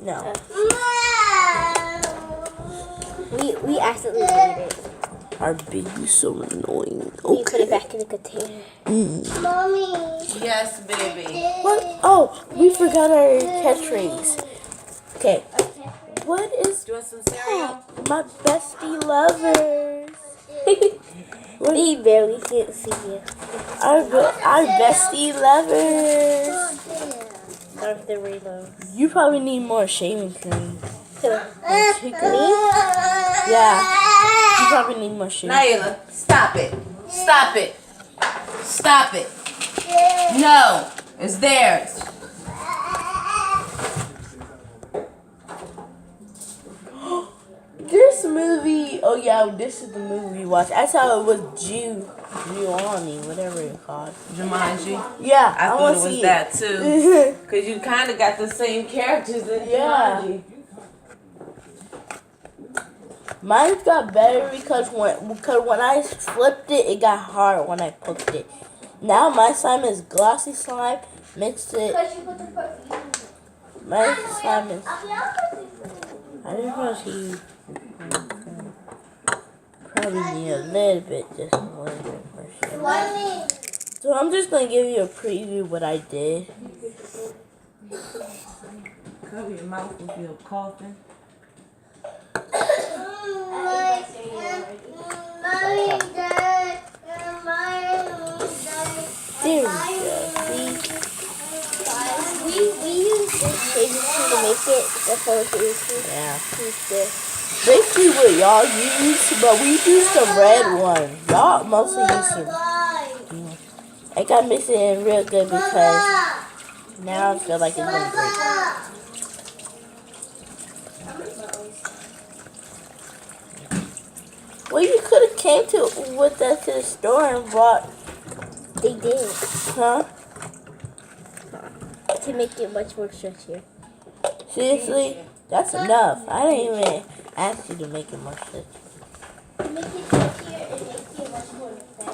No. We accidentally made it. Our baby's so annoying. We put it back in the container. Mommy. Yes, baby. What? Oh, we forgot our catchphrase. Okay. What is Do you want some cereal? my bestie lovers? We barely can't see you. Our bestie lovers. Of the rainbow. You probably need more shaving cream. Me? Yeah. You probably need more shaving cream. Naila, stop it. Stop it. Stop it. No, it's theirs. This movie, oh yeah, this is the movie we watched. I saw it was Giovanni, whatever it's called. Jumanji. Yeah, I thought wanna it was see that too. Because you kind of got the same characters in Jumanji. Mine got better because when I flipped it, it got hard when I poked it. Now my slime is glossy slime. Mixed it. My slime is. I just want to see. Probably need a little bit, just a little bit for sure. So I'm just gonna give you a preview of what I did. Cover your mouth if you're coughing. There we go. We use this shaving cream to make it. That's all it is. Yeah. Use this. Basically what y'all use, but we use the red one. Y'all mostly use the. I got mixed it in real good because now I feel like it's gonna break. Well, you could have came with us to the store and bought. They did. Huh? To make it much more stretchier. Seriously? That's enough. I didn't even ask you to make it more stretchy. Make it stretchier and make it much more thin.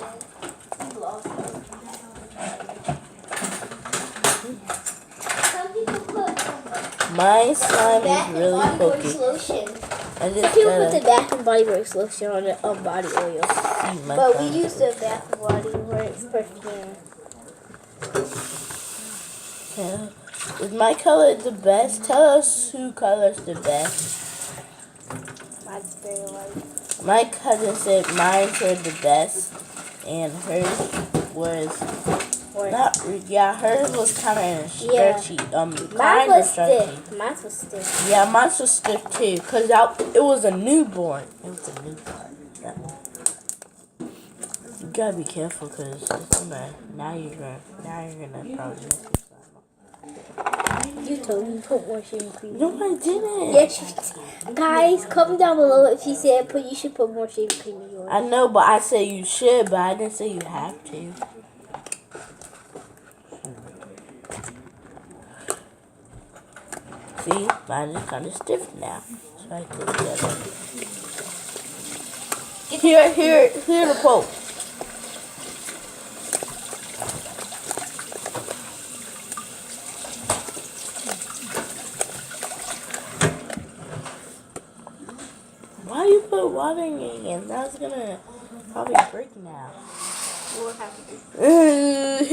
Some people put My slime Bath is and really Body Works pokey. lotion. I Some just people put the gotta Bath and Body Works lotion on body oil. see my But we slime. use the Bath and Body Works perfume. Yeah. Is my color the best? Tell us who color's the best. Mine's very light. My cousin said mine were the best, and hers was not. Yeah, hers was kind of stretchy. Mine Kind of was stretchy. stiff. Mine was stiff. Yeah, mine was stiff too, cause it was a newborn. It was a newborn. Yeah. You gotta be careful, cause it's gonna. Now you're gonna probably mess your slime up. You told me to put more shaving cream. No, I didn't. Yes, you did. Guys, comment down below if you said you should put more shaving cream in yours. I know, but I said you should, but I didn't say you have to. See, mine is kind of stiff now. So I think that. Here the poke. Why you put water in your hands? That's gonna probably break now. What happened?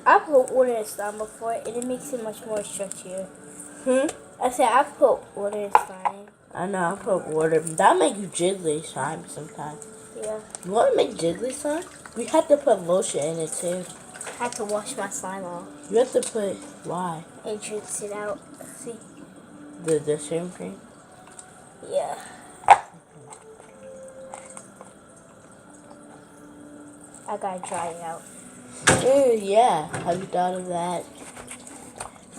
I put water in slime before and it makes it much more stretchier. I said I put water in slime. I know, I put water. That'll make you jiggly slime sometimes. Yeah. You want to make jiggly slime? We have to put lotion in it too. I have to wash my slime off You have to put, why? and rinse it out. See? The shaving cream? Yeah. I gotta dry it out. Yeah. Have you thought of that?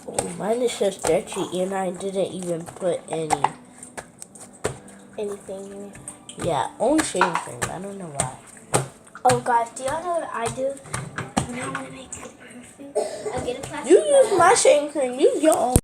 Oh, mine is so stretchy and I didn't even put anything in it. Yeah, only shaving cream. I don't know why. Oh guys, do y'all know what I do? When I want to make it perfect, I get a plastic You use bag. my shaving cream. Use your own.